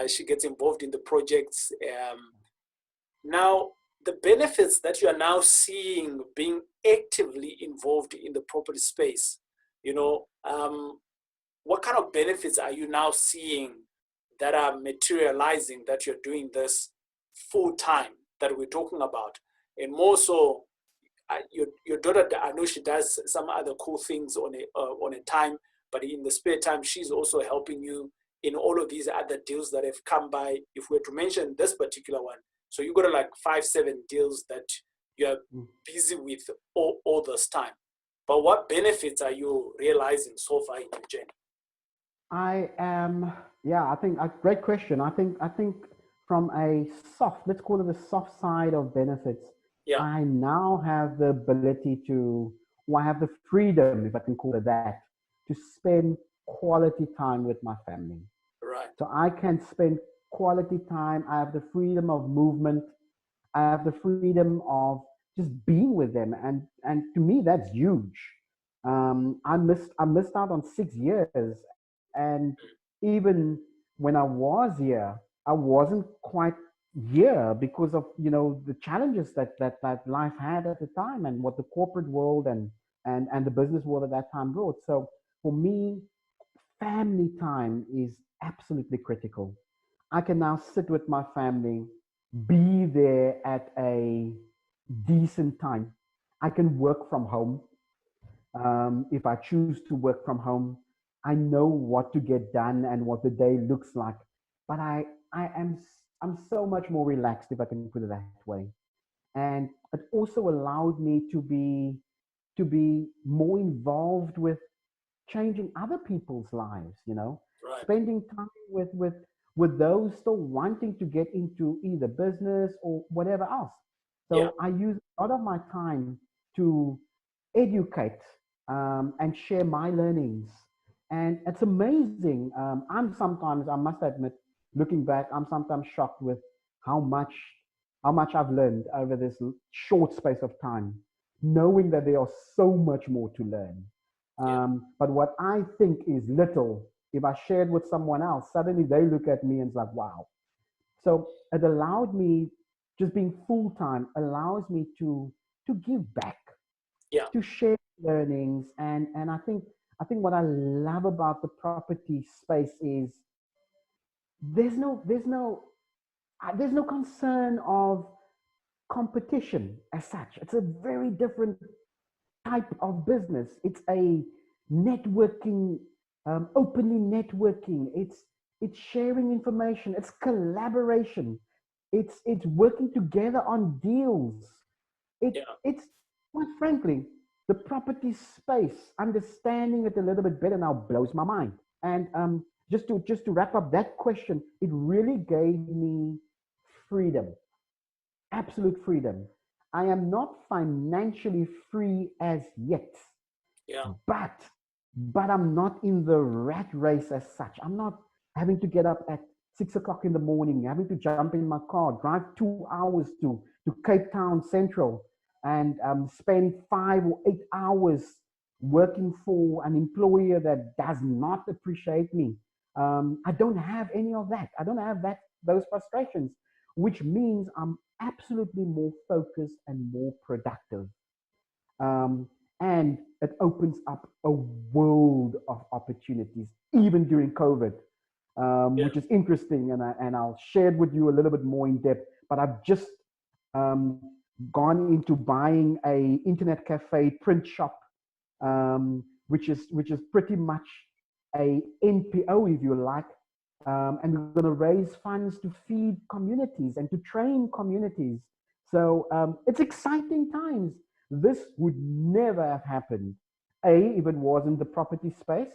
She gets involved in the projects. Now, the benefits that you are now seeing being actively involved in the property space, you know, what kind of benefits are you now seeing that are materializing that you're doing this full time that we're talking about? And more so, your daughter, I know she does some other cool things on a time, but in the spare time, she's also helping you in all of these other deals that have come by. If we're to mention this particular one, so you got like 5-7 deals that you're busy with all this time. But what benefits are you realizing so far in your journey? I am, I think, great question. I think from a soft, let's call it the soft side of benefits, I now have the ability to, or I have the freedom, if I can call it that, to spend quality time with my family. Right. So I can spend quality time. I have the freedom of movement. I have the freedom of just being with them, and to me that's huge. I missed out on 6 years, and even when I was here, I wasn't quite here because of, you know, the challenges that life had at the time, and what the corporate world and the business world at that time brought. So for me, family time is absolutely critical. I can now sit with my family, be there at a decent time. I can work from home. If I choose to work from home, I know what to get done and what the day looks like. But I'm so much more relaxed, if I can put it that way. And it also allowed me to be to be more involved with changing other people's lives, you know, Right. spending time with those still wanting to get into either business or whatever else. Yeah. So I use a lot of my time to educate and share my learnings. And it's amazing. I'm sometimes, I must admit, looking back, I'm sometimes shocked with how much how much I've learned over this short space of time, knowing that there are so much more to learn. Yeah. But what I think is little, if I shared with someone else, suddenly they look at me and it's like, wow. So it allowed me, just being full time, allows me to give back, Yeah. to share learnings, and I think what I love about the property space is there's no there's no concern of competition as such. It's a very different type of business. It's a networking, openly networking. It's sharing information. It's collaboration. It's working together on deals. Yeah. It's quite frankly, the property space, understanding it a little bit better now blows my mind. And just to wrap up that question, it really gave me freedom, absolute freedom. I am not financially free as yet, Yeah. but I'm not in the rat race as such. I'm not having to get up at 6 o'clock in the morning, having to jump in my car, drive 2 hours to Cape Town Central, and spend 5 or 8 hours working for an employer that does not appreciate me. I don't have any of that. I don't have those frustrations, which means I'm absolutely more focused and more productive. Um, and it opens up a world of opportunities, even during COVID, Yeah. which is interesting. And I'll share it with you a little bit more in depth. But I've just um, gone into buying a internet cafe print shop, which is pretty much a NPO, if you like. And we're going to raise funds to feed communities and to train communities. So it's exciting times. This would never have happened, if it wasn't the property space,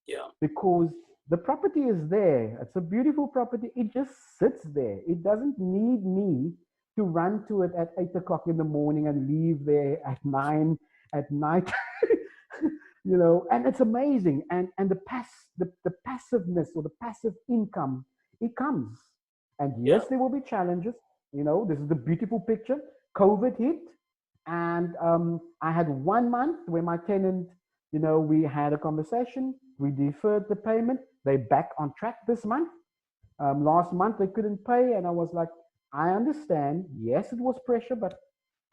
Yeah. because the property is there. It's a beautiful property. It just sits there. It doesn't need me to run to it at 8 o'clock in the morning and leave there at 9 at night. And it's amazing. And the passiveness or the passive income, it comes. And Yeah. yes, there will be challenges. This is the beautiful picture. COVID hit, and I had 1 month where my tenant, we had a conversation. We deferred the payment. They back on track this month. Last month they couldn't pay, and I was like, I understand. Yes, it was pressure, but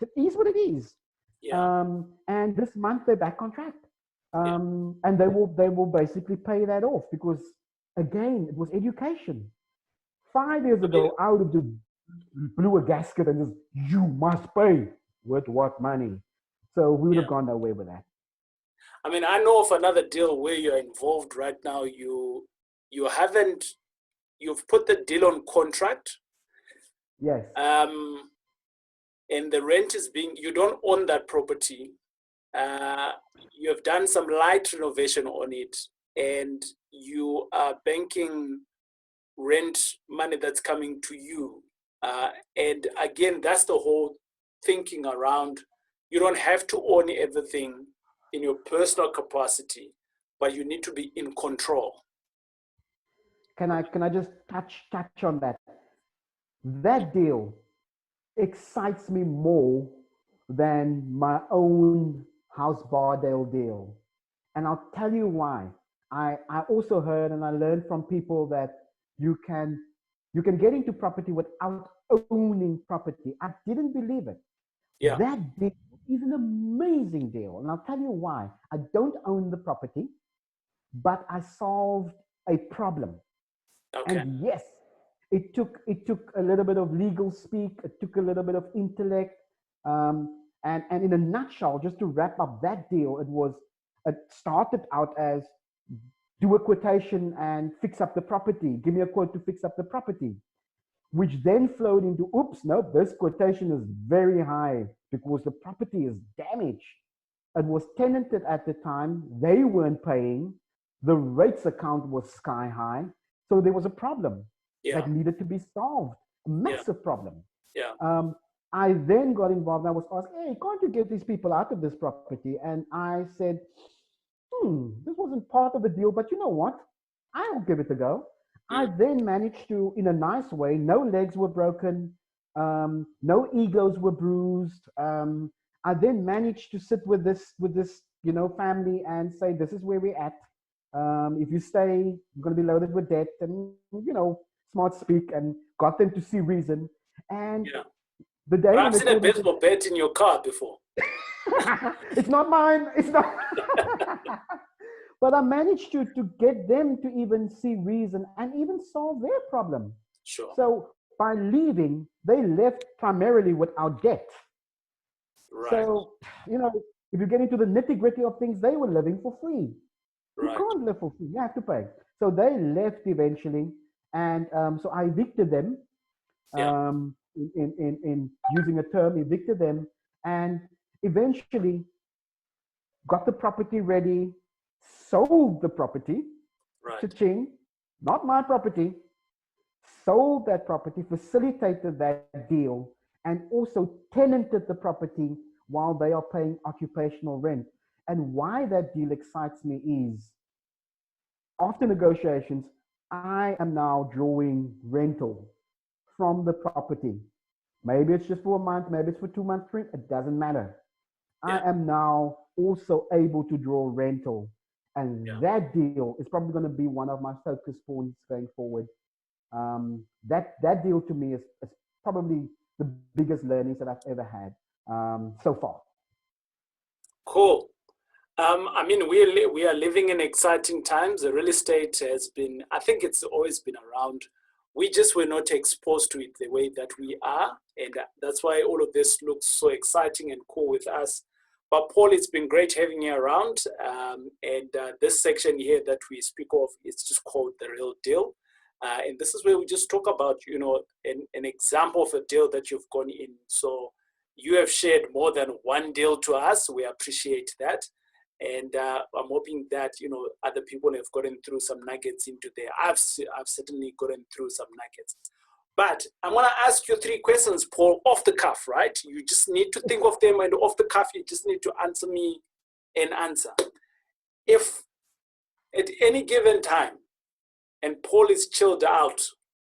it is what it is. Yeah. And this month they're back on track, Yeah. and they will basically pay that off, because again, it was education. 5 years I mean, ago, I would have just blew a gasket and just, you must pay. With what money? So we would yeah. have gone away with that. I mean, I know of another deal where you're involved right now. You haven't you've put the deal on contract. Yes. And the rent is being, you don't own that property. Uh, you have done some light renovation on it, and you are banking rent money that's coming to you. And again, that's the whole thinking around, you don't have to own everything in your personal capacity, but you need to be in control. Can I just touch on that? That deal excites me more than my own House Bardale deal. And I'll tell you why. I also heard and I learned from people that you can you can get into property without owning property. I didn't believe it. Yeah. That deal is an amazing deal. And I'll tell you why. I don't own the property, but I solved a problem. Okay. And yes, it took a little bit of legal speak. It took a little bit of intellect. And in a nutshell, just to wrap up that deal, it started out as do a quotation and fix up the property. Give me a quote to fix up the property, which then flowed into, oops, nope, this quotation is very high because the property is damaged. it was tenanted at the time. They weren't paying. The rates account was sky high. So there was a problem Yeah. that needed to be solved, a Yeah. massive problem. Yeah. I then got involved. I was asked, hey, can't you get these people out of this property? And I said, this wasn't part of the deal, but you know what? I'll give it a go. I then managed to, in a nice way, no legs were broken, no egos were bruised. I then managed to sit with this, family and say, this is where we're at. If you stay, you're going to be loaded with debt, and smart speak, and got them to see reason. And Yeah. the day But when I've they seen a told me, baseball bat in your car before. it's not mine. It's not. But I managed to get them to even see reason and even solve their problem. Sure. So by leaving, they left primarily without debt. Right. So, if you get into the nitty gritty of things, they were living for free. You Right. can't live for free. You have to pay. So they left eventually. And so I evicted them, in using a term, evicted them, and eventually got the property ready, sold the property, Right. cha-ching, not my property, sold that property, facilitated that deal, and also tenanted the property while they are paying occupational rent. And why that deal excites me is, after negotiations, I am now drawing rental from the property. Maybe it's just for a month, maybe it's for 2 months, it doesn't matter. I am now also able to draw rental. And that deal is probably going to be one of my focus points going forward. That deal to me is probably the biggest learnings that I've ever had so far. Cool. I mean, we are living in exciting times. The real estate has been, I think it's always been around. We just were not exposed to it the way that we are. And that's why all of this looks so exciting and cool with us. But Paul, it's been great having you around. This section here that we speak of, it's just called The Real Deal. And this is where we just talk about, an example of a deal that you've gone in. So you have shared more than one deal to us. We appreciate that. And I'm hoping that, other people have gotten through some nuggets into there. I've certainly gotten through some nuggets. But I'm going to ask you 3 questions, Paul, off the cuff, right? You just need to think of them, and off the cuff, you just need to answer me an answer. If at any given time, and Paul is chilled out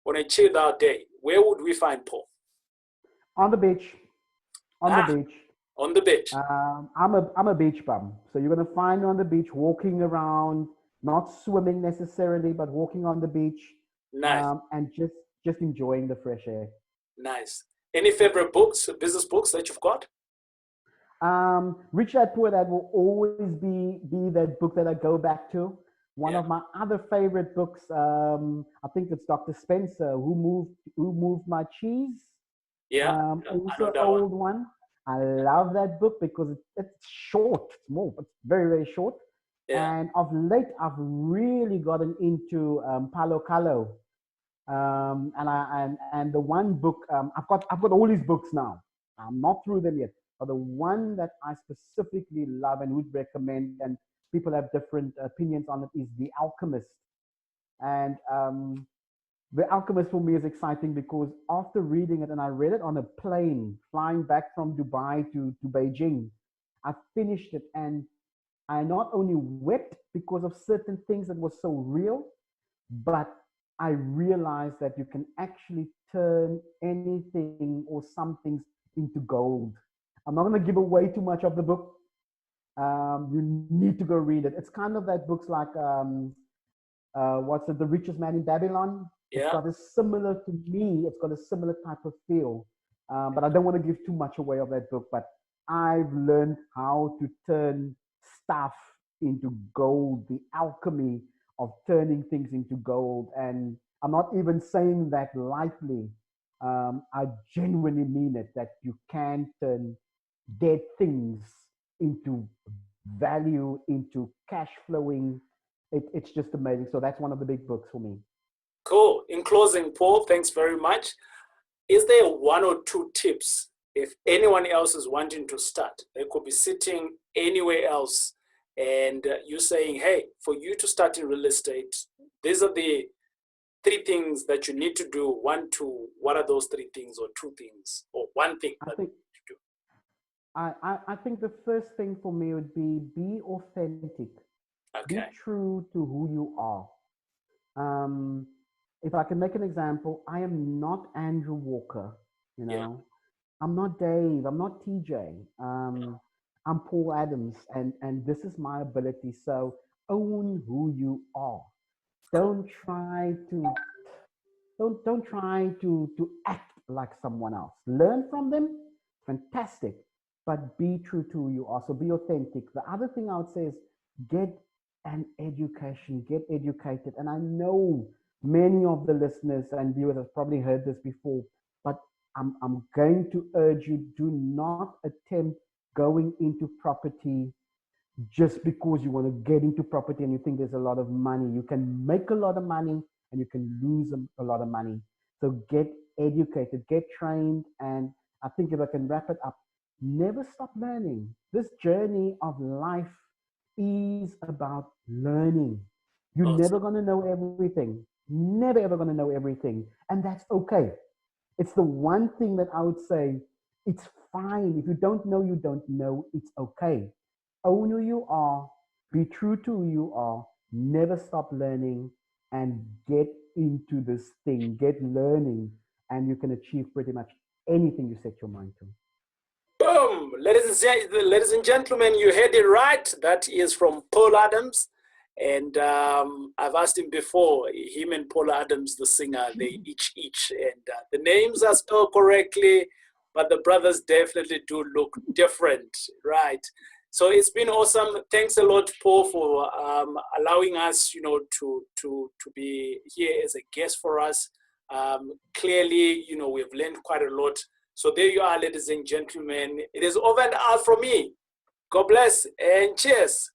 on a chilled out day, where would we find Paul? On the beach. On the beach. On the beach. I'm a beach bum. So you're going to find me on the beach, walking around, not swimming necessarily, but walking on the beach. Nice. And just enjoying the fresh air. Nice. Any favorite books, business books that you've got? Rich Dad Poor Dad will always be that book that I go back to. One of my other favorite books, I think it's Dr. Spencer, Who Moved My Cheese? Yeah. Also an old one. I love that book because it's short. It's very, very short. Yeah. And of late, I've really gotten into Palo Calo. And the one book, I've got all these books now. I'm not through them yet. But the one that I specifically love and would recommend, and people have different opinions on it, is The Alchemist. And The Alchemist for me is exciting because after reading it, and I read it on a plane flying back from Dubai to Beijing, I finished it and I not only wept because of certain things that were so real, but I realized that you can actually turn anything or some things into gold. I'm not going to give away too much of the book. You need to go read it. It's kind of that book's like, what's it, The Richest Man in Babylon? Yeah. It's got a similar, to me, it's got a similar type of feel. But I don't want to give too much away of that book, but I've learned how to turn stuff into gold, the alchemy of turning things into gold. And I'm not even saying that lightly. I genuinely mean it, that you can turn dead things into value, into cash flowing. It's just amazing. So that's one of the big books for me. Cool. In closing, Paul, thanks very much. Is there 1 or 2 tips if anyone else is wanting to start, they could be sitting anywhere else, and you're saying, hey, for you to start in real estate, these are the 3 things that you need to do. 1, 2, what are those 3 things, or 2 things, or 1 thing that you need to do? I think the first thing for me would be authentic. Okay. Be true to who you are. If I can make an example, I am not Andrew Walker, you know. Yeah. I'm not Dave, I'm not TJ. I'm Paul Adams, and this is my ability. So own who you are. Don't try to act like someone else. Learn from them, fantastic, but be true to who you are. So be authentic. The other thing I would say is get an education, get educated. And I know many of the listeners and viewers have probably heard this before, but I'm going to urge you, do not attempt going into property just because you want to get into property and you think there's a lot of money. You can make a lot of money and you can lose a lot of money. So get educated, get trained. And I think if I can wrap it up, never stop learning. This journey of life is about learning. You're never going to know everything. Never ever going to know everything. And that's okay. It's the one thing that I would say, it's fine. If you don't know, you don't know. It's okay. Own who you are, be true to who you are, never stop learning, and get into this thing, get learning, and you can achieve pretty much anything you set your mind to. Boom! Ladies and gentlemen, you heard it right. That is from Paul Adams. And I've asked him before, him and Paul Adams, the singer, they each, and the names are spelled correctly, but the brothers definitely do look different, right? So it's been awesome. Thanks a lot, Paul, for allowing us, to be here as a guest for us. Clearly, we've learned quite a lot. So there you are, ladies and gentlemen. It is over and out from me. God bless and cheers.